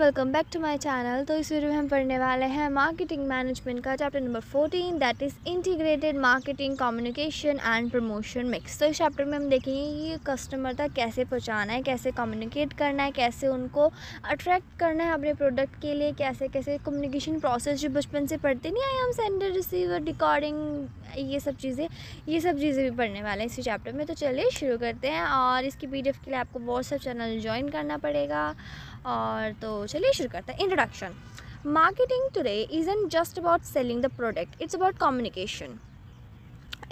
Welcome back to my channel. तो इस video में हम पढ़ने वाले हैं मार्केटिंग मैनेजमेंट का chapter number 14, that is integrated marketing communication and promotion mix. तो इस चैप्टर में हम देखेंगे कि कस्टमर तक कैसे पहुंचाना है, कैसे कम्युनिकेट करना है, कैसे उनको अट्रैक्ट करना है अपने प्रोडक्ट के लिए, कैसे कैसे कम्युनिकेशन प्रोसेस जो बचपन से पढ़ते नहीं आए हम, सेंडर रिसीवर डिकॉर्डिंग, ये सब चीज़ें भी पढ़ने वाले हैं इसी चैप्टर में। तो चलिए शुरू करते हैं। और इसकी PDF के लिए आपको व्हाट्सएप चैनल ज्वाइन करना पड़ेगा। और तो चलिए शुरू करते हैं। Introduction. Marketing today isn't just about selling the product, it's about communication.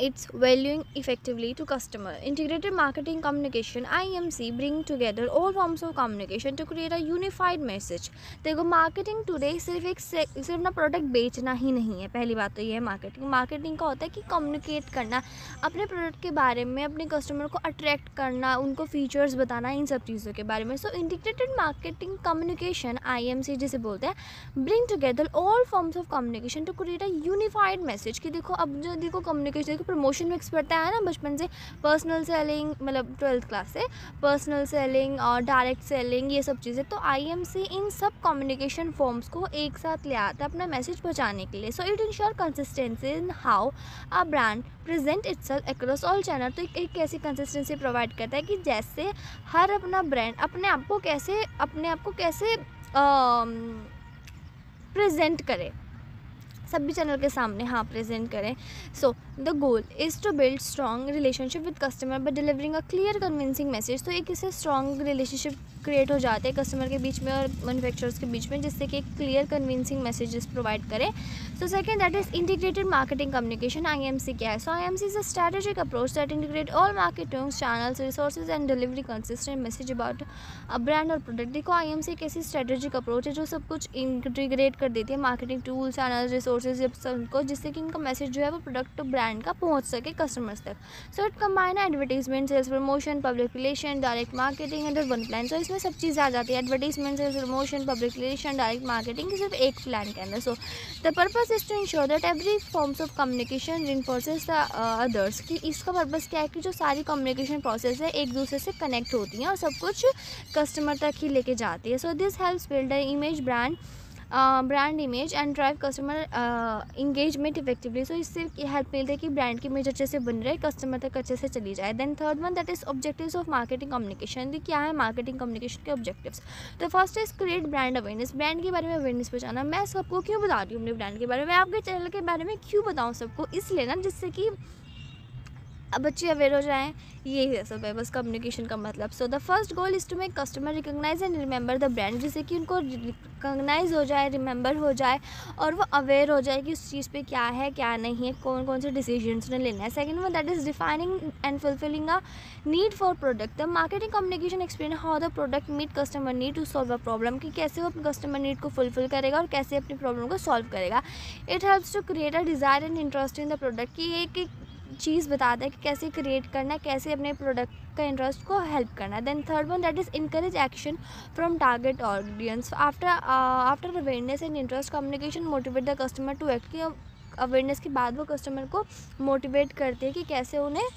It's valuing effectively to customer. Integrated marketing communication (IMC) bring together all forms of communication to create a unified message. देखो marketing today सिर्फ ना product बेचना ही नहीं है। पहली बात तो ये है मार्केटिंग का होता है कि कम्युनिकेट करना अपने प्रोडक्ट के बारे में, अपने कस्टमर को अट्रैक्ट करना, उनको फीचर्स बताना, इन सब चीज़ों के बारे में। So integrated marketing communication (IMC) जिसे बोलते हैं, bring together all forms of communication to create a unified message. कि देखो अब जो देखो कम्युनिकेशन प्रमोशन मिक्स पढ़ता है ना बचपन से, पर्सनल सेलिंग मतलब 12th क्लास से, पर्सनल सेलिंग और डायरेक्ट सेलिंग, ये सब चीज़ें। तो IMC इन सब कम्युनिकेशन फॉर्म्स को एक साथ ले आता है अपना मैसेज पहुंचाने के लिए। So it ensure consistency in how a brand present itself across all channel. तो एक ऐसी कंसिस्टेंसी प्रोवाइड करता है कि जैसे हर अपना ब्रांड अपने आप को कैसे प्रेजेंट करे, सभी चैनल के सामने प्रेजेंट करें। So the goal is to build strong relationship with customer by delivering a clear convincing message. तो एक इससे स्ट्रॉन्ग रिलेशनशिप क्रिएट हो जाते हैं कस्टमर के बीच में और मैन्युफैक्चरर्स के बीच में, जिससे कि एक क्लियर कन्विंसिंग मैसेजेस प्रोवाइड करें। So second, that is integrated marketing communication (IMC) क्या है? सो IMC is a strategic approach that integrate all marketing channels, resources and delivery consistent message about a brand और product. देखो IMC एक ऐसी strategic approach है जो सब कुछ इंटीग्रेट कर देती है, मार्केटिंग टूल्स, चैनल, रिसोर्सेज, सबको, जिससे कि इनका मैसेज जो है वो प्रोडक्ट तो ब्रांड का पहुंच सके कस्टमर्स तक। So it combine advertisement, sales promotion, public relation, direct marketing under one plan. So इसमें सब चीज़ें आ जाती है, advertisement, sales promotion, public relation, direct marketing, सिर्फ एक प्लान के अंदर। So the purpose is to ensure that every forms of communication reinforces the others. कि इसका पर्पस क्या है कि जो सारी कम्युनिकेशन प्रोसेस है एक दूसरे से कनेक्ट होती हैं और सब कुछ कस्टमर तक ही लेके जाती है। So this helps build a image brand image and drive customer engagement effectively. So इससे हेल्प मिलती है कि ब्रांड की इमेज अच्छे से बन रहे, कस्टमर तक अच्छे से चली जाए। Then third one, that is objectives of marketing communication. क्या है मार्केटिंग कम्युनिकेशन के ऑब्जेक्टिव्स? तो first is create brand awareness, brand के बारे में अवेयरनेस पहुंचाना। मैं सबको क्यों बता रही हूँ अपने ब्रांड के बारे में, मैं आपके चैनल के बारे में क्यों बताऊँ सबको? इसलिए ना, जिससे कि अब बच्चे अवेयर हो जाएँ, यही है सब है बस कम्युनिकेशन का मतलब। So the first goal is to make customer recognise and remember the brand, जिससे कि उनको रिकॉग्नाइज हो जाए, रिमेंबर हो जाए और वो अवेयर हो जाए कि उस चीज़ पे क्या है क्या नहीं है, कौन कौन से डिसीजंस ने लेना है। Second one, that is defining and fulfilling a need for product. The marketing communication explain how the product meet customer need to solve a problem. कि कैसे वो अपने कस्टमर नीड को फुलफिल करेगा और कैसे अपनी प्रॉब्लम को सॉल्व करेगा। It helps to create a desire and interest in the product. की एक चीज़ बताता है कि कैसे क्रिएट करना है, कैसे अपने प्रोडक्ट का इंटरेस्ट को हेल्प करना है। Then third one, that is encourage action from target audience. After awareness and interest communication motivate the customer to act. कि अवेयरनेस के बाद वो कस्टमर को मोटिवेट करते हैं कि कैसे उन्हें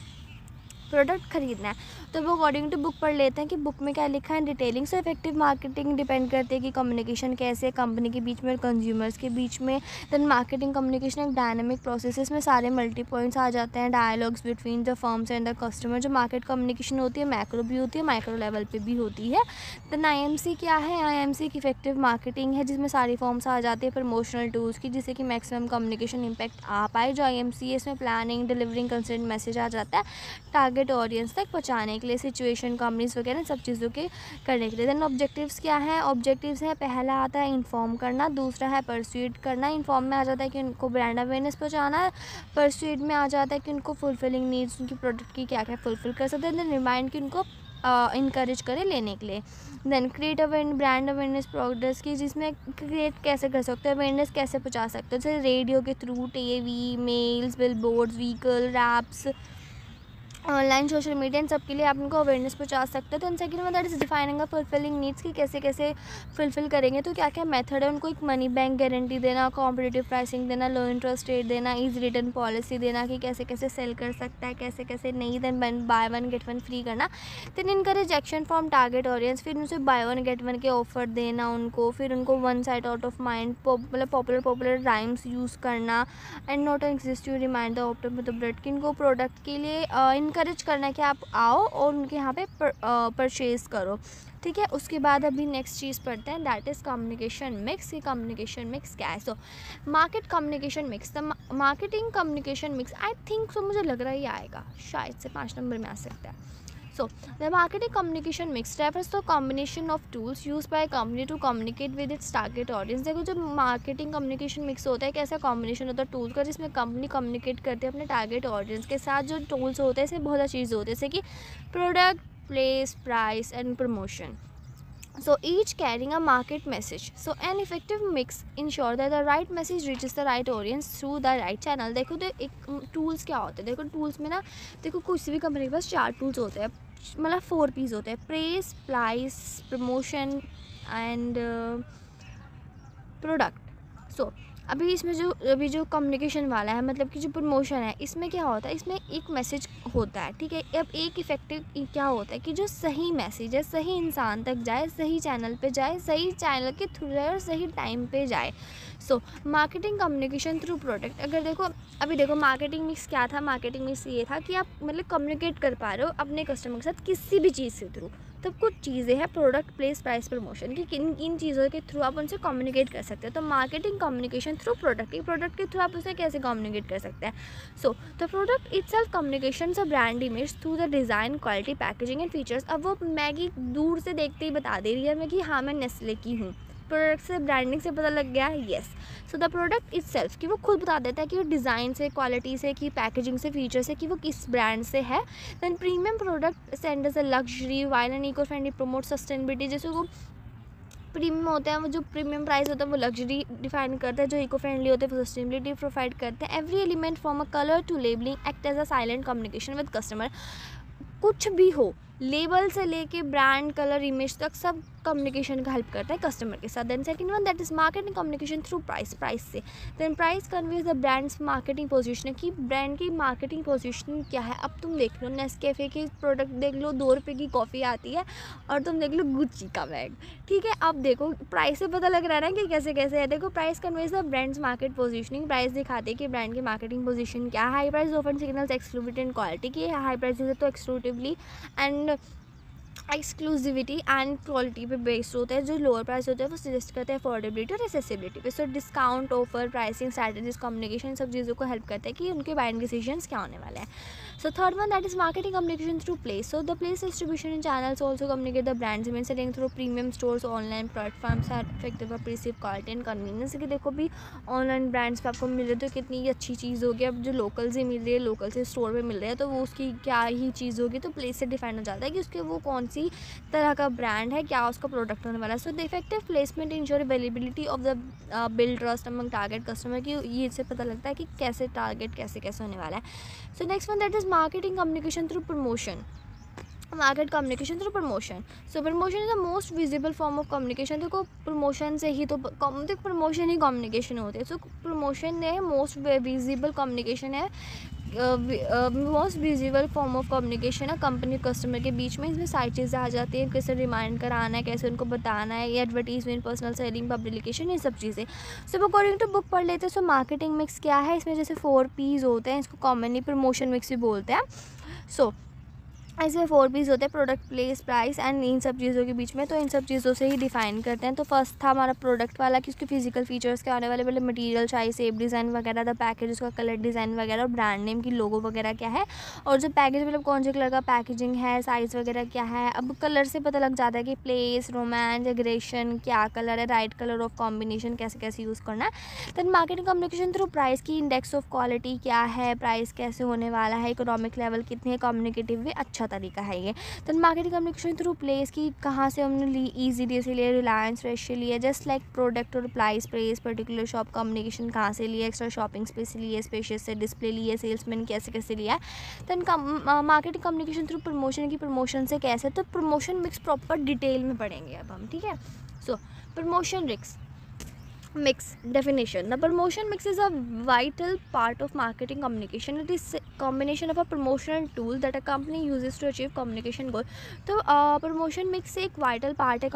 प्रोडक्ट खरीदना है। तो वो अकॉर्डिंग टू बुक पढ़ लेते हैं कि बुक में क्या लिखा है, डिटेलिंग। से इफेक्टिव मार्केटिंग डिपेंड करती है कि कम्युनिकेशन कैसे कंपनी के बीच में और कंज्यूमर्स के बीच में। देन मार्केटिंग कम्युनिकेशन एक डायनामिक प्रोसेस में सारे मल्टी पॉइंट्स आ जाते हैं, dialogues between the firms and the customer. जो मार्केट कम्युनिकेशन होती है मैक्रो भी होती है, माइक्रो लेवल पर भी होती है। देन IMC क्या है? IMC की इफेक्टिव मार्केटिंग है जिसमें सारी फॉर्म्स आ जाती है प्रमोशनल टूल्स की, जिससे कि मैक्सिमम कम्युनिकेशन इम्पैक्ट आ पाए। जो IMC है इसमें प्लानिंग, डिलीवरिंग, कंसेंट मैसेज आ जाता है टारगेट ऑडियंस तक पहुंचाने के लिए, सिचुएशन, कंपनीज वगैरह सब चीज़ों के करने के लिए। देन ऑब्जेक्टिव्स क्या है? ऑब्जेक्टिव्स है, पहला आता है इन्फॉर्म करना, दूसरा है परस्यूड करना। इन्फॉर्म में आ जाता है कि उनको ब्रांड अवेयरनेस पहुंचाना है, परस्यूड में आ जाता है कि उनको फुलफिलिंग नीड्स उनकी प्रोडक्ट की क्या क्या फुलफिल कर सकते हैं। देन रिमाइंड कि उनको इनकरेज करें लेने के लिए। Then create brand awareness products की, जिसमें क्रिएट कैसे कर सकते हैं, अवेयरनेस कैसे पहुंचा सकते हैं, जैसे रेडियो के through, TV, mails, billboards, vehicle, wraps, online social media इन सब के लिए आप उनको अवेयरनेस पहुंचा सकते हैं। तो इन सेकंड में that is defining a fulfilling needs कि कैसे कैसे फुलफिल करेंगे, तो क्या क्या मेथड है। उनको एक मनी बैंक गारंटी देना, कॉम्पिटिटिव प्राइसिंग देना, लो इंटरेस्ट रेट देना, ईजी रिटर्न पॉलिसी देना कि कैसे कैसे सेल कर सकता है, कैसे कैसे नहीं, then buy one get one free करना। Then encourage action from target audience, फिर उनसे बाय वन गेट वन के ऑफर देना उनको, फिर उनको one side out of mind मतलब पॉपुलर राइम्स यूज़ करना, and not exist you remind the after मतलब ब्रेड कि इनको प्रोडक्ट के लिए इनकरेज करना है कि आप आओ और उनके यहाँ पे परचेज़ करो, ठीक है। उसके बाद अभी नेक्स्ट चीज़ पढ़ते हैं, दैट इज़ कम्युनिकेशन मिक्स। ये कम्युनिकेशन मिक्स क्या है? So market communication mix, the marketing communication mix, I think so मुझे लग रहा है ये आएगा, शायद से 5 नंबर में आ सकता है। So, the marketing communication mix refers to a combination of tools used by a company to communicate with its target audience। देखो जो मार्केटिंग कम्युनिकेशन मिक्स होता है, कैसा कॉम्बिनेशन होता है टूल्स का, जिसमें कंपनी कम्युनिकेट करते हैं अपने टारगेट ऑडियंस के साथ। जो टूल्स होते हैं इसमें बहुत अच्छी चीज़ होती है, जैसे कि product, place, price and promotion. So each carrying a market message. So an effective mix ensure that the right message reaches the right audience through the right channel। देखो तो एक टूल्स क्या होते हैं, देखो टूल्स में ना, देखो कुछ भी कंपनी के पास 4 टूल्स होते हैं, मतलब 4 पीस होते हैं, press, price, promotion and product. So अभी इसमें अभी जो कम्युनिकेशन वाला है, मतलब कि जो प्रमोशन है, इसमें क्या होता है, इसमें एक मैसेज होता है, ठीक है। अब एक इफेक्टिव क्या होता है कि जो सही मैसेज है सही इंसान तक जाए, सही चैनल पे जाए, सही चैनल के थ्रू जाए और सही टाइम पे जाए। So marketing communication through product, अगर देखो अभी देखो मार्केटिंग मिक्स क्या था, मार्केटिंग मिक्स ये था कि आप मतलब कम्युनिकेट कर पा रहे हो अपने कस्टमर के साथ किसी भी चीज़ के थ्रू। तो कुछ चीज़ें हैं प्रोडक्ट, प्लेस, प्राइस, प्रमोशन की, किन चीज़ों के थ्रू आप उनसे कम्युनिकेट कर सकते हो। तो मार्केटिंग कम्युनिकेशन थ्रू प्रोडक्ट के थ्रू आप उसे कैसे कम्युनिकेट कर सकते हैं। So the product itself communication a brand image through the design, quality, packaging and features. अब वो मैगी दूर से देखते ही बता दे रही है मैं कि हाँ मैं नेस्ले की हूँ, प्रोडक्ट से, ब्रांडिंग से पता लग गया, yes. So the product itself कि वो खुद बता देता है कि वो डिज़ाइन से, क्वालिटी से, कि पैकेजिंग से, फीचर से, कि वो किस ब्रांड से है। Then premium product send as a luxury while and eco friendly promote sustainability. जैसे वो प्रीमियम होते हैं, वो जो प्रीमियम प्राइस होता है वो लग्जरी डिफाइन करता है, जो इको फ्रेंडली होते हैं वो सस्टेनेबिलिटी प्रोवाइड करते हैं। Every element from a colour to labelling act as a silent communication with customer. कुछ भी हो, लेबल से लेके ब्रांड, कलर, इमेज तक सब कम्युनिकेशन का हेल्प करता है कस्टमर के साथ। Then second one that is marketing communication through price, price से। Then price conveys the brand's marketing position, कि ब्रांड की मार्केटिंग पोजीशनिंग क्या है। अब तुम देख लो नेस्कैफे के प्रोडक्ट देख लो, 2 रुपये की कॉफ़ी आती है, और तुम देख लो गुच्ची का बैग, ठीक है। अब देखो प्राइस से पता लग रहा है ना कि कैसे कैसे है। देखो price conveys the brands market positioning, price दिखाते हैं कि ब्रांड की मार्केटिंग पोजीशन क्या है। High price often signals exclusivity and quality, की हाई प्राइस है तो exclusively and exclusivity and quality पे बेस्ड होता है। जो लोअर प्राइस होता है वो सजेस्ट करते हैं अफोर्डेबिलिटी और एक्सेसिबिलिटी पे। So discount, offer, pricing strategies, communication, सब चीज़ों को हेल्प करते हैं कि उनके बाइंग डिसीजंस क्या होने वाले हैं। So third one that is marketing communication through place. So the place distribution in channels also communicate the brand's image selling through premium stores, online platforms are effective for perceive quality and convenience. कि देखो भी online brands पे आपको मिल रहे तो कितनी अच्छी चीज़ होगी। अब जो लोकल से मिल रही है, लोकल से स्टोर पे मिल रहे हैं, तो वो उसकी क्या ही चीज़ होगी। तो प्लेस से डिफाइन हो जाता है कि उसके वो कौन सी तरह का ब्रांड है, क्या उसका प्रोडक्ट होने वाला है। So the effective placement ensure availability of the build trust among target customer, की ये से पता लगता है कि कैसे टारगेट कैसे कैसे होने वाला है। So next one that is marketing communication through promotion, market communication through promotion. So promotion is the most visible form of communication. देखो प्रमोशन से ही तो प्रमोशन ही कम्युनिकेशन होती है। सो प्रमोशन है मोस्ट विजिबल कम्युनिकेशन है, most visible form of communication है company customer के बीच में। इसमें सारी चीज़ें आ जाती हैं, कैसे रिमाइंड कराना है, कैसे उनको बताना है, ये एडवर्टीजमेंट, पर्सनल सेलिंग, पब्लिकेशन, ये सब चीज़ें। सो अकॉर्डिंग टू बुक पढ़ लेते हैं। सो मार्केटिंग मिक्स क्या है, इसमें जैसे 4 पीस होते हैं, इसको कॉमनली प्रमोशन मिक्स भी बोलते हैं। सो ऐसे 4 पीस होते हैं, product, place, price and in सब चीज़ों के बीच में। तो इन सब चीज़ों से ही डिफाइन करते हैं। तो फर्स्ट था हमारा प्रोडक्ट वाला कि उसके फिजिकल फीचर्स क्या होने वाले, मतलब मटेरियल, साइज, शेप, डिज़ाइन वगैरह, द पैकेज, उसका कलर डिज़ाइन वगैरह, और ब्रांड नेम की लोगो वगैरह क्या है, और जो पैकेज मतलब कौन से कलर का पैकेजिंग है, साइज़ वगैरह क्या है। अब कलर से पता लग जाता है कि प्लेस, रोमांस, एग्रेशन, क्या कलर है, राइट कलर ऑफ कॉम्बिनेशन कैसे कैसे यूज़ करना है। Then marketing communication through price, की इंडेक्स ऑफ क्वालिटी क्या है, प्राइस कैसे होने वाला है, इकोनॉमिक लेवल कितनी है, कम्युनिकेटिव वे अच्छा अच्छा तरीका है ये। Then marketing communication through place की कहाँ से हमने ली, ईजी से लिए, रिलायंस फ्रेश से लिया, जस्ट लाइक प्रोडक्ट और price press, particular shop communication कहाँ से लिया, एक्स्ट्रा शॉपिंग स्पेस लिए, स्पेशियस से डिस्प्ले लिए, सेल्समैन कैसे कैसे लिया है। Then marketing communication through promotion की, प्रमोशन से कैसे, तो प्रमोशन मिक्स प्रॉपर डिटेल में पढ़ेंगे अब हम, ठीक है। सो promotion mix definition. The promotion mix is a vital part of marketing communication. It is combination of a promotional tool that a company uses to achieve communication goal. तो promotion mix से एक vital part है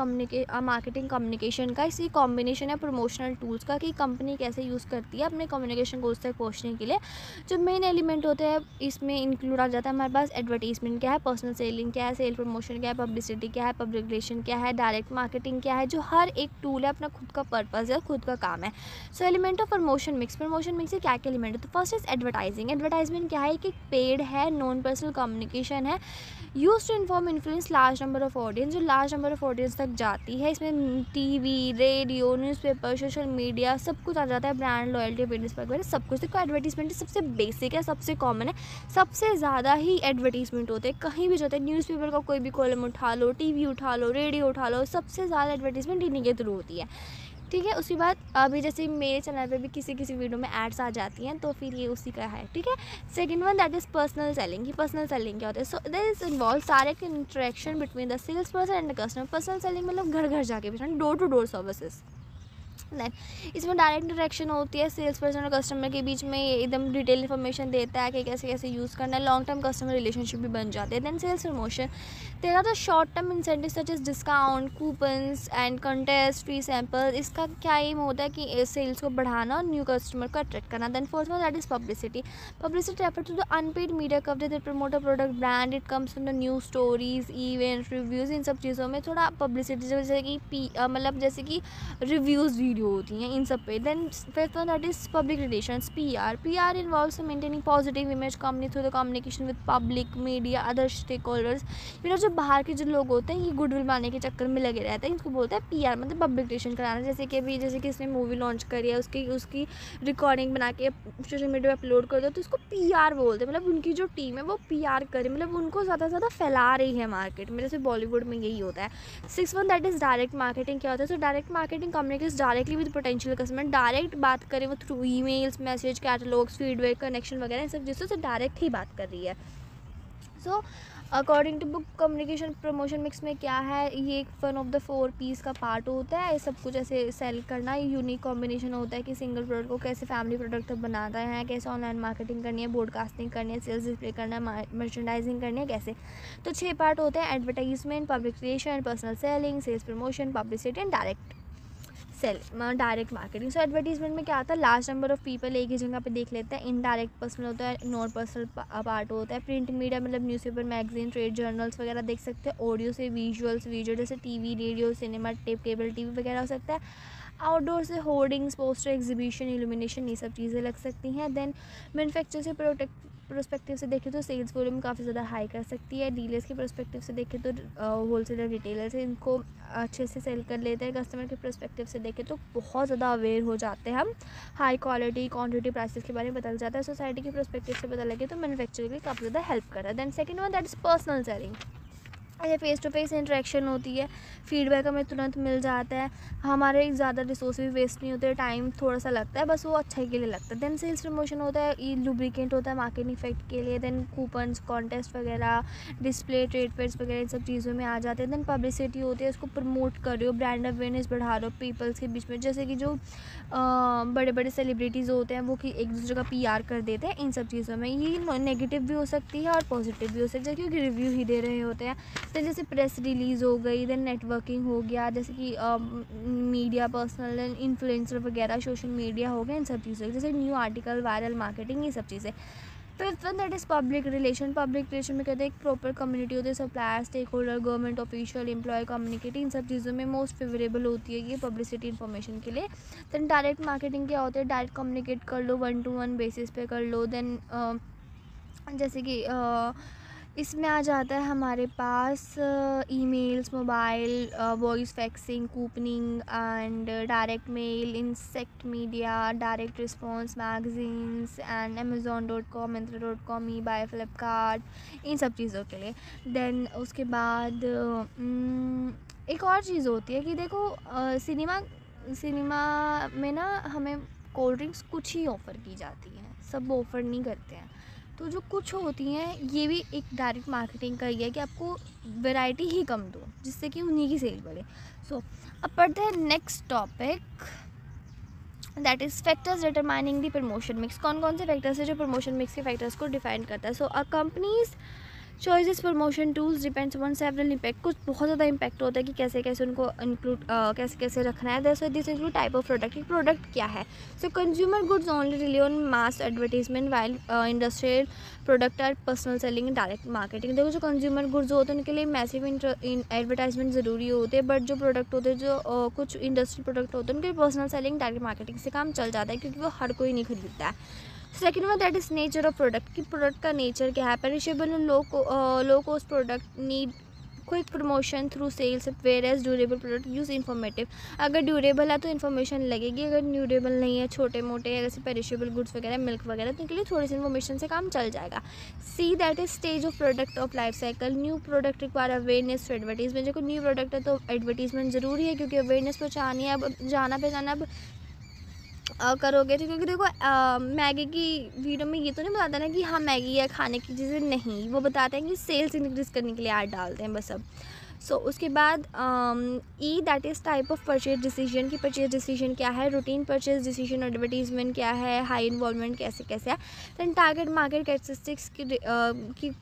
marketing communication का। इसी combination है promotional tools का कि company कैसे यूज़ करती है अपने communication goals तक पहुँचने के लिए। जो मेन एलिमेंट होते हैं इसमें इंक्लूड आ जाता है हमारे पास एडवर्टीजमेंट क्या है, पर्सनल सेलिंग क्या है, सेल प्रमोशन क्या है, पब्लिसिटी क्या है, पब्लिक रिलेशन क्या है, डायरेक्ट मार्केटिंग क्या है। जो हर एक टूल है अपना खुद का पर्पज़ है, खुद का काम है। सो एलिमेंट ऑफ प्रमोशन मिक्स से क्या क्या एलिमेंट है, तो फर्स्ट इज एडवर्टाइजिंग। एडवर्टाइजमेंट क्या है कि पेड है, नॉन पर्सनल कम्युनिकेशन है, use to inform influence large number of audience, जो लार्ज नंबर ऑफ ऑडियंस तक जाती है। इसमें TV, radio, newspaper, social media सब कुछ आ जाता है, ब्रांड लॉयल्टी, बिजनेस वगैरह सब कुछ। देखो एडवर्टीजमेंट सबसे बेसिक है, सबसे कॉमन है, सबसे ज़्यादा ही एडवर्टीजमेंट होते हैं कहीं भी जाते हैं। न्यूज़पेपर का कोई भी कॉलम उठा लो, टीवी उठा लो, रेडियो उठा लो, सबसे ज़्यादा एडवर्टीजमेंट इन्हीं के थ्रू होती है, ठीक है। उसके बाद अभी जैसे मेरे चैनल पे भी किसी वीडियो में एड्स आ जाती हैं, तो फिर ये उसी का है, ठीक है। Second one that is personal selling. की पर्सनल सेलिंग क्या होता है, so there is involve direct interaction between the sales person and the customer. Personal selling मतलब घर घर जाके बेचना, door to door services. Then इसमें डायरेक्ट इंटरेक्शन होती है सेल्स पर्सन और कस्टमर के बीच में, एकदम डिटेल इन्फॉर्मेशन देता है कि कैसे कैसे यूज़ करना है, लॉन्ग टर्म कस्टमर रिलेशनशिप भी बन जाते हैं। Then sales promotion, there are the short term incentive such as discount, coupons and contest, free sample. इसका क्या एम होता है कि सेल्स को बढ़ाना और न्यू कस्टमर को अट्रैक्ट करना। Then fourth one that is publicity. Publicity refer to the unpaid media coverage that promote a product brand. It comes from the news, stories, event, reviews. इन सब चीज़ों में थोड़ा पब्लिसिटी जैसे कि मतलब जैसे कि रिव्यूज़ वीडियो होती हैं इन सब पे। Then fifth one that is public relations, PR involves maintaining positive image company through the communication with public, media, other stakeholders. फिर जो बाहर के जो लोग होते हैं ये गुडविल बनाने के चक्कर में लगे रहते हैं, इसको बोलते हैं पीआर, मतलब पब्लिक रिलेशन कराना। जैसे कि अभी जैसे कि इसने मूवी लॉन्च करी है, उसकी रिकॉर्डिंग बना के सोशल मीडिया पर अपलोड कर दो, तो इसको पीआर बोलते हैं। मतलब उनकी जो टीम है वो पीआर करे, मतलब उनको ज़्यादा से ज़्यादा फैला रही है मार्केट में, जैसे बॉलीवुड में यही होता है। Six one that is direct marketing. क्या होता है, so direct marketing communicates directly with potential customer. Direct बात करें वो through emails, message, catalogues, feedback, connection वगैरह इन सब चीज़ों से डायरेक्ट ही बात कर रही है। So according to book communication promotion mix में क्या है, ये एक वन ऑफ द 4 पीस का पार्ट होता है। ये सब कुछ ऐसे सेल करना, ये यूनिक कॉम्बिनेशन होता है कि सिंगल प्रोडक्ट को कैसे फैमिली प्रोडक्ट तक बनाता है, कैसे ऑनलाइन मार्केटिंग करनी है, ब्रॉडकास्टिंग करनी है, सेल्स डिस्प्ले करना है, मर्चेंडाइजिंग करनी है, कैसे। तो 6 पार्ट होते हैं, advertisement, public relation, personal selling, sales promotion, publicity and direct marketing. So advertisement में क्या आता है, लार्ज नंबर ऑफ पीपल एक ही जगह पे देख लेते हैं। इनडायरेक्ट पर्सनल होता है, नॉन पर्सनल पार्ट होता है। प्रिंट मीडिया मतलब न्यूज़पेपर, मैगजीन, ट्रेड जर्नल्स वगैरह देख सकते हैं। ऑडियो से विजुअल्स, वीडियो जैसे TV, radio, cinema, tape, cable TV वगैरह हो सकता है। आउटडोर से होर्डिंग्स, पोस्टर, एग्जीबिशन, इल्यूमिनेशन, ये सब चीज़ें लग सकती हैं। देन मैन्युफैक्चर से प्रोस्पेक्टिव से देखें तो सेल्स वॉल्यूम काफ़ी ज़्यादा हाई कर सकती है। डीलर्स के प्रोस्पेक्टिव से देखें तो होलसेलर, रिटेलर्स इनको अच्छे से सेल कर लेते हैं। कस्टमर के प्रोस्पेक्टिव से देखें तो बहुत ज़्यादा अवेयर हो जाते हैं हम, हाई क्वालिटी, क्वांटिटी, प्राइसेस के बारे में पता जाता है। सोसाइटी के प्रोस्पेक्टिव से पता लगे तो मैन्युफैक्चर के लिए काफ़ी ज़्यादा हेल्प करता है। Then second one that is personal selling. ये फेस टू फेस इंटरेक्शन होती है, फीडबैक हमें तुरंत मिल जाता है, हमारे ज़्यादा रिसोर्स भी वेस्ट नहीं होते, टाइम थोड़ा सा लगता है, बस वो अच्छाई के लिए लगता है। देन सेल्स प्रमोशन होता है, ये लुब्रिकेंट होता है मार्केटिंग इफेक्ट के लिए। देन कूपन्स, कॉन्टेस्ट वगैरह, डिस्प्ले, ट्रेड फेयर्स वगैरह इन सब चीज़ों में आ जाते हैं। देन पब्लिसिटी होती है, उसको प्रमोट कर रहे हो, ब्रांड अवेयरनेस बढ़ा रहे हो पीपल्स के बीच में, जैसे कि जो बड़े बड़े सेलिब्रिटीज़ होते हैं वो कि एक दूसरे का पीआर कर देते हैं। इन सब चीज़ों में ये नेगेटिव भी हो सकती है और पॉजिटिव भी हो सकती है, क्योंकि रिव्यू ही दे रहे होते हैं। तो जैसे प्रेस रिलीज़ हो गई, देन नेटवर्किंग हो गया, जैसे कि मीडिया, पर्सनल इन्फ्लुएंसर वगैरह, सोशल मीडिया हो गया, इन सब चीज़ों जैसे न्यू आर्टिकल, वायरल मार्केटिंग, ये सब चीज़ें। Fifth one that is public relation. Public relation में कहते हैं एक प्रॉपर कम्युनिटी होती है, supplier, stakeholder, government official, employee community, इन सब चीज़ों में मोस्ट फेवरेबल होती है ये पब्लिसिटी इन्फॉर्मेशन के लिए। देन डायरेक्ट मार्केटिंग क्या होता है, डायरेक्ट कम्युनिकेट कर लो, 1-to-1 बेसिस पे कर लो। देन जैसे कि इसमें आ जाता है हमारे पास emails, mobile, voice faxing, couponing and direct mail, insert media, direct response, magazines and amazon.com, myntra.com, eBay, Flipkart, इन सब चीज़ों के लिए। देन उसके बाद एक और चीज़ होती है कि देखो सिनेमा में ना हमें कोल्ड ड्रिंक्स कुछ ही ऑफ़र की जाती हैं, सब ऑफ़र नहीं करते हैं। तो जो कुछ होती हैं ये भी एक डायरेक्ट मार्केटिंग का ही है कि आपको वैरायटी ही कम दो जिससे कि उन्हीं की सेल बढ़े। सो अब पढ़ते हैं next topic, that is factors determining the promotion mix. कौन कौन से फैक्टर्स है जो प्रमोशन मिक्स के फैक्टर्स को डिफाइन करता है। So a company's choices promotion tools depends on several impact. कुछ बहुत ज़्यादा इम्पैक्ट होता है कि कैसे कैसे उनको इंक्लूड कैसे कैसे रखना है। So this include type of product, कि प्रोडक्ट क्या है। So consumer goods only rely on mass advertisement while industrial product are personal selling direct marketing. देखो जो कंज्यूमर गुड्स होते हैं उनके लिए मैसिव एडवर्टाइजमेंट ज़रूरी होते हैं, बट जो प्रोडक्ट होते हैं जो कुछ इंडस्ट्रियल प्रोडक्ट होते हैं उनके पर्सनल सेलिंग डायरेक्ट मार्केटिंग से काम चल जाता है क्योंकि वो हर कोई नहीं खरीदता है। Second one that is nature of product, कि प्रोडक्ट का नेचर क्या है। Perishable low cost product need quick promotion through sales, whereas durable product use informative. अगर ड्यूरेबल है तो इन्फॉर्मेशन लगेगी, अगर ड्यूरेबल नहीं है, छोटे मोटे जैसे पेरिशेबल गुड्स वगैरह, मिल्क वगैरह, तो इनके लिए थोड़ी सी इन्फॉर्मेशन से काम चल जाएगा। C that is stage of product of life cycle, new product require awareness to advertisement. देखो न्यू प्रोडक्ट है तो एडवर्टीजमेंट ज़रूरी है क्योंकि अवेयरनेस पहुँचानी है। अब जाना पहचाना अब करोगे तो, क्योंकि देखो मैगी की वीडियो में ये तो नहीं बताता ना कि हाँ मैगी है खाने की चीज़ें, नहीं, वो बताते हैं कि सेल्स इंक्रीज करने के लिए ऐड डालते हैं बस अब। सो उसके बाद E that is type of purchase decision, की परचेज डिसीजन क्या है, रूटीन परचेज डिसीजन, एडवर्टीजमेंट क्या है, हाई इन्वॉल्वमेंट कैसे कैसे है। दैन टारगेट मार्केट कैरेक्टरिस्टिक्स की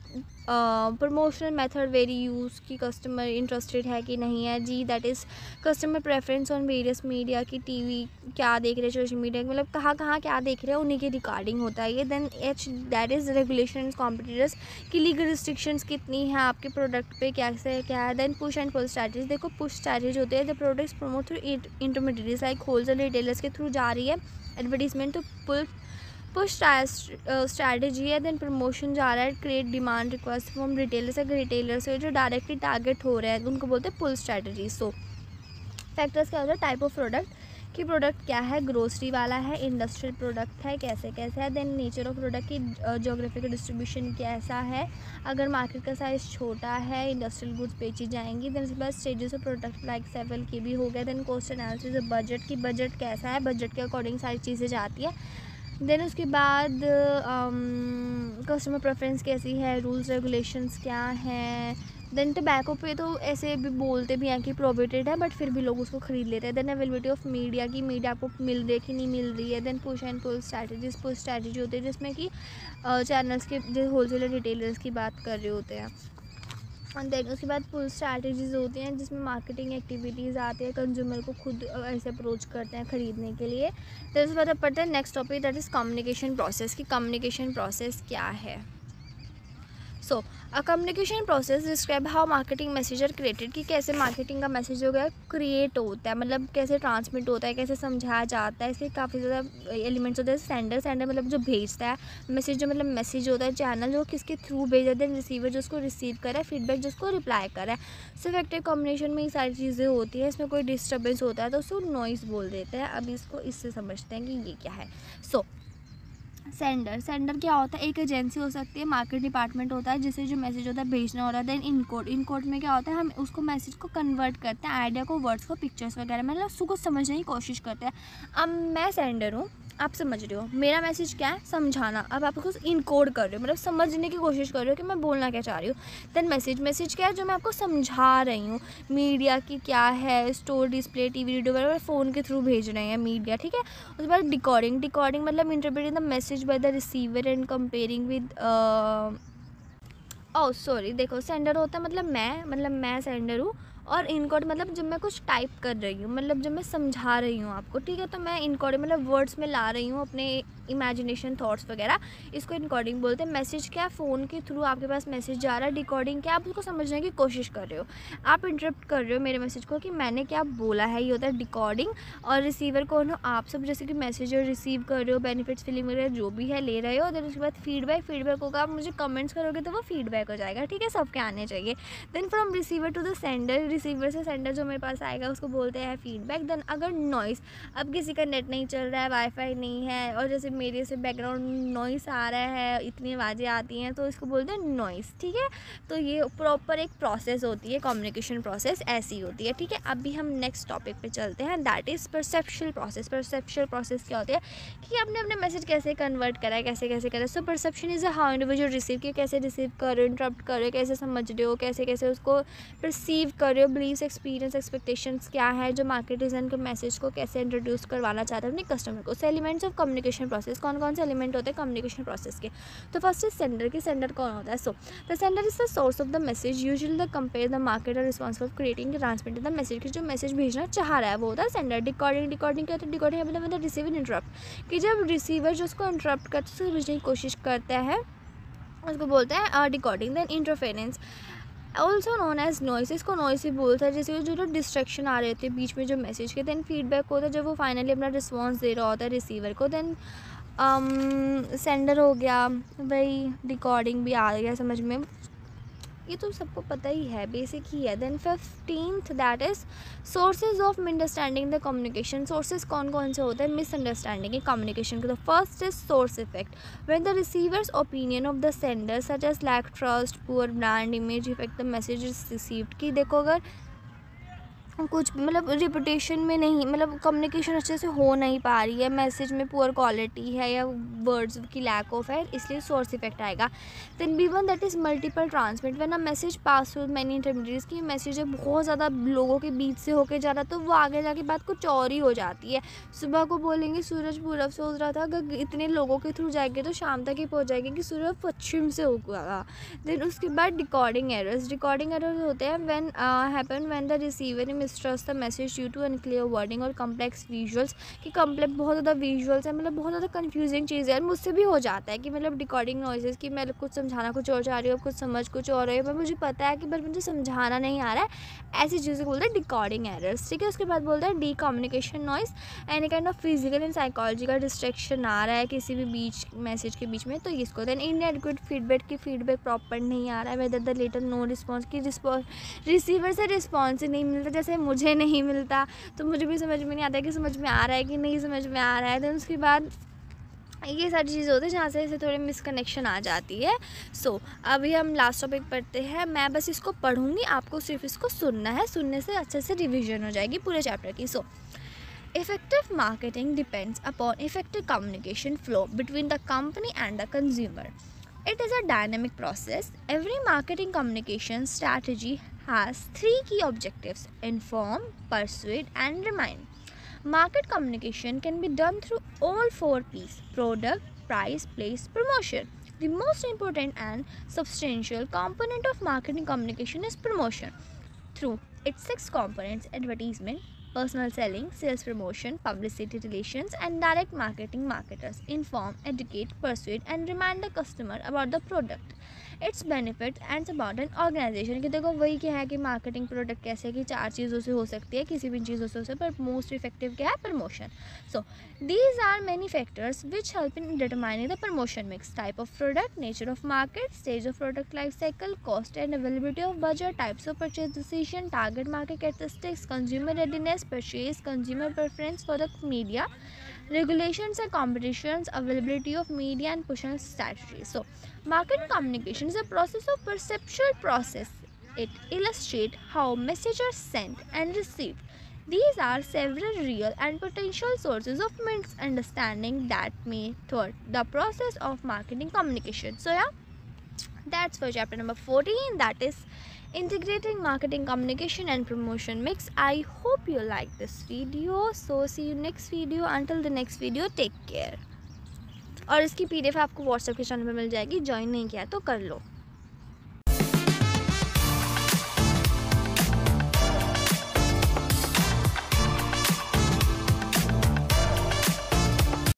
प्रमोशनल मेथड वेरी यूज़, की कस्टमर इंटरेस्टेड है कि नहीं है। G that is customer preference on various media, की टीवी क्या देख रहे हैं, सोशल मीडिया मतलब कहाँ कहाँ क्या देख रहे हैं उन्हीं के रिगार्डिंग होता है ये। Then H that is regulation and competitors, की लीगल रिस्ट्रिक्शंस कितनी है आपके प्रोडक्ट पे, कैसे क्या है। Then push and pull strategy, देखो पुश स्ट्रैटेजी होते हैं the products promote through intermediates like wholesale retailers के थ्रू जा रही है एडवर्टीजमेंट, तो पुश स्ट्रैटेजी है। देन प्रमोशन जा रहा है create demand request from retailers, अगर रिटेलर्स है जो डायरेक्टली टारगेट हो रहे हैं उनको बोलते हैं पुल स्ट्रैटेजी। सो फैक्टर्स क्या होता है, टाइप ऑफ प्रोडक्ट, कि प्रोडक्ट क्या है, ग्रोसरी वाला है, इंडस्ट्रियल प्रोडक्ट है, कैसे कैसे है। देन नेचर ऑफ प्रोडक्ट की जोग्राफिकल डिस्ट्रीब्यूशन कैसा है, अगर मार्केट का साइज़ छोटा है इंडस्ट्रियल गुड्स बेची जाएंगी। देन उसके बाद स्टेजेस ऑफ प्रोडक्ट लाइक सेवल की भी हो गया। देन कॉस्ट एनालिसिस, बजट की बजट कैसा है, बजट के अकॉर्डिंग सारी चीज़ें जाती है। देन उसके बाद कस्टमर प्रेफरेंस कैसी है, रूल्स रेगुलेशंस क्या हैं। देन टबैको पे तो ऐसे भी बोलते भी हैं कि प्रोहिबिटेड है बट फिर भी लोग उसको ख़रीद लेते हैं। देन अवेलेबिलिटी ऑफ मीडिया, की मीडिया आपको मिल रही है कि नहीं मिल रही है। Then push and pull strategies, push strategy होती है जिसमें कि चैनल्स के जो होलसेलर रिटेलर्स की बात कर रहे होते हैं। एंड देन उसके बाद पुल स्ट्रैटेजीज होती हैं जिसमें मार्केटिंग एक्टिविटीज़ आती है, कंज्यूमर को खुद ऐसे अप्रोच करते हैं ख़रीदने के लिए। तो उसके बाद अब पढ़ते हैं next topic, that is communication process, की कम्युनिकेशन प्रोसेस क्या है। So a communication process describe how marketing message are created, कि कैसे मार्केटिंग का मैसेज हो गया क्रिएट होता है, मतलब कैसे ट्रांसमिट होता है, कैसे समझाया जाता है। इसके काफ़ी ज़्यादा एलिमेंट्स होते हैं। सेंडर मतलब जो भेजता है, मैसेज जो मतलब मैसेज होता है, चैनल जो किसके थ्रू भेजा, देन रिसीवर जो उसको रिसीव करा है, फीडबैक जो उसको रिप्लाई करा है। सो इफेक्टिव कॉम्बिनेशन में ये सारी चीज़ें होती हैं। इसमें कोई डिस्टर्बेंस होता है तो उसको नॉइज़ बोल देते हैं। अब इसको इससे समझते हैं कि ये क्या है। सो सेंडर क्या होता है, एक एजेंसी हो सकती है, मार्केट डिपार्टमेंट होता है जिसे जो मैसेज होता है भेजना हो रहा है। देन इनकोड में क्या होता है, हम उसको मैसेज को कन्वर्ट करते हैं, आइडिया को वर्ड्स को पिक्चर्स वगैरह मतलब उसको समझने की कोशिश करते हैं। अब मैं सेंडर हूँ, आप समझ रहे हो, मेरा मैसेज क्या है, समझाना। अब आप उसको इनकोड कर रहे हो, मतलब समझने की कोशिश कर रहे हो कि मैं बोलना क्या चाह रही हूँ। देन मैसेज क्या है, जो मैं आपको समझा रही हूँ। मीडिया की क्या है, स्टोर डिस्प्ले, टीवी, रेडियो वगैरह फ़ोन के थ्रू भेज रहे हैं मीडिया, ठीक है। उसके बाद डिकोडिंग मतलब interpreting the message by the receiver and comparing with देखो सेंडर होता है मतलब मैं सेंडर हूँ, और इनकोड मतलब जब मैं कुछ टाइप कर रही हूँ, मतलब जब मैं समझा रही हूँ आपको, ठीक है, तो मैं इनकोड मतलब वर्ड्स में ला रही हूँ अपने इमेजिनेशन थॉट्स वगैरह, इसको इनकोडिंग बोलते हैं। मैसेज क्या है, फ़ोन के थ्रू आपके पास मैसेज जा रहा है। डिकोडिंग क्या, आप उसको समझने की कोशिश कर रहे हो, आप इंटरप्ट कर रहे हो मेरे मैसेज को कि मैंने क्या बोला है, ये होता है डिकोडिंग। और रिसीवर कौन हो, आप सब, जैसे कि मैसेज रिसीव कर रहे हो, बेनिफिट्स फिलिंग वगैरह जो भी है ले रहे हो। देन उसके बाद फीडबैक होगा, आप मुझे कमेंट्स करोगे तो वो फीडबैक हो जाएगा, ठीक है, सबके आने चाहिए। Then from receiver to the sender, receiver से सेंडर जो मेरे पास आएगा उसको बोलते हैं फीडबैक। देन अगर नॉइस, अब किसी का नेट नहीं चल रहा है, वाईफाई नहीं है, और जैसे मेरे से बैकग्राउंड नॉइस आ रहा है, इतनी आवाज़ें आती हैं, तो इसको बोलते हैं नॉइस, ठीक है। तो ये प्रॉपर एक प्रोसेस होती है, कम्युनिकेशन प्रोसेस ऐसी होती है, ठीक है। अभी हम नेक्स्ट टॉपिक पे चलते हैं, दैट इज़ परसेप्शुअल प्रोसेस। परसेप्शुअल प्रोसेस क्या होती है कि आपने अपने मैसेज कैसे कन्वर्ट करा है, कैसे करा है। So perception is a how individual receive, कि कैसे रिसीव कर रहे हो, इंटरप्ट कर रहे हो, कैसे समझ रहे हो, कैसे उसको परसीव कर रहे हो, बिलीव्स, एक्सपीरियंस, एक्सपेक्टेशंस क्या है, जो मार्केट डिज़ाइन के मैसेज को कैसे इंट्रोड्यूस करवाना चाहते हैं अपने कस्टमर को। एलिमेंट्स ऑफ कम्युनिकेशन प्रोसेस, कौन से एलिमेंट होते हैं कम्युनिकेशन प्रोसेस के। तो फर्स्ट इज सेंडर, की सेंडर कौन होता है। So the sender is the source of the message, usually the company the market और responsible for creating transmit the message, की जो मैसेज भेजना चाह रहा है वो होता है सेंडर। डिकोडिंग क्या होता है, डिकोडिंग मतलब रिसीवर इंटरप्ट, कि जब रिसीवर जो उसको इंटरप्ट करते हैं समझने की कोशिश करता है उसको बोलते हैं decoding. Then interference also known as noise, इसको नॉइस ही बोलता है, जैसे जो डिस्ट्रैक्शन आ रहे होते हैं बीच में जो मैसेज के। देन फीडबैक होता है जब वो फाइनली अपना रिस्पॉन्स दे रहा होता है रिसीवर को। देन सेंडर हो गया, भाई डिकोडिंग भी आ गया समझ में, ये तो सबको पता ही है, बेसिक ही है। Then 15th that is sources of misunderstanding the communication. Sources कौन से होते हैं मिसअंडरस्टैंडिंग के कम्युनिकेशन के। तो first is source effect, when the receiver's opinion of the sender such as lack trust, poor brand image effect the message received, की देखो अगर कुछ मतलब रिपुटेशन में नहीं, मतलब कम्युनिकेशन अच्छे से हो नहीं पा रही है, मैसेज में पुअर क्वालिटी है या वर्ड्स की लैक ऑफ है, इसलिए सोर्स इफेक्ट आएगा। Then B1 that is multiple transmit, when a message pass through many intermediates, की मैसेज बहुत ज़्यादा लोगों के बीच से होके जा रहा तो वो आगे जाके बात कुछ और ही हो जाती है। सुबह को बोलेंगे सूरज पूरब से उग रहा था, अगर इतने लोगों के थ्रू जाएंगे तो शाम तक ही पहुँच जाएगी कि सूरज पश्चिम से उगा। देन उसके बाद डिकोडिंग एरर्स होते हैं when happen when the receiver mistrust the message due to unclear wording और कम्प्लेक्स विजुअल्स, कि कम्प्लेक्स बहुत ज़्यादा विजुअल्स है, मतलब बहुत ज़्यादा कंफ्यूजिंग चीज़ है। मुझसे भी हो जाता है कि मतलब डिकोडिंग नॉइजेस की मैं कुछ समझाना कुछ और चाह रही हूँ, कुछ समझ कुछ और रही है, पर मुझे पता है कि बस मुझे समझाना नहीं आ रहा है, ऐसी चीज़ें बोलते हैं डिकोडिंग एरर्स, ठीक है। उसके बाद बोलते हैं D communication noise, any kind of physical and psychology का डिस्ट्रैक्शन आ रहा है किसी भी बीच मैसेज के बीच में, तो इसको। देन इनएडिक्वेट फीडबैक, की फीडबैक प्रॉपर नहीं आ रहा है, whether the letter no response, की रिसीवर से रिस्पॉन्स ही नहीं मिलता, जैसे मुझे नहीं मिलता तो मुझे भी समझ में नहीं आता कि समझ में आ रहा है कि नहीं समझ में आ रहा है। देन उसके बाद ये सारी चीज़ें होती है जहाँ से थोड़ी मिसकनेक्शन आ जाती है। सो अभी हम लास्ट टॉपिक पढ़ते हैं, मैं बस इसको पढ़ूँगी, आपको सिर्फ इसको सुनना है, सुनने से अच्छे से रिविजन हो जाएगी पूरे चैप्टर की। सो effective marketing depends upon effective communication flow between the company and the consumer. It is a dynamic process. Every marketing communication strategy has three key objectives: inform, persuade, and remind. Market communication can be done through all four P's: product, price, place, promotion. The most important and substantial component of marketing communication is promotion. Through its 6 components: advertisement, personal selling, sales promotion, publicity relations, and direct marketing. Marketers inform, educate, persuade, and remind the customer about the product, its benefits, and about an organization। कि देखो वही क्या है कि marketing product कैसे है कि 4 चीज़ों से हो सकती है, किसी भी चीज़ों से हो सकती है, पर मोस्ट इफेक्टिव क्या है promotion. So these are many factors which help in determining the promotion mix: type of product, nature of market, stage of product life cycle, cost and availability of budget, types of purchase decision, target market characteristics, consumer readiness, purchase, consumer preference for the media, regulations and competitions, availability of media, and push and strategies. So market communication is a process of perceptual process. It illustrates how messages are sent and received. These are several real and potential sources of misunderstanding that may thwart the process of marketing communication. So yeah, that's for chapter number 14, that is integrating marketing communication and promotion mix. I hope you like this video. So see you next video. Until the next video, take care. और इसकी PDF आपको WhatsApp के channel पे मिल जाएगी, join नहीं किया तो कर लो।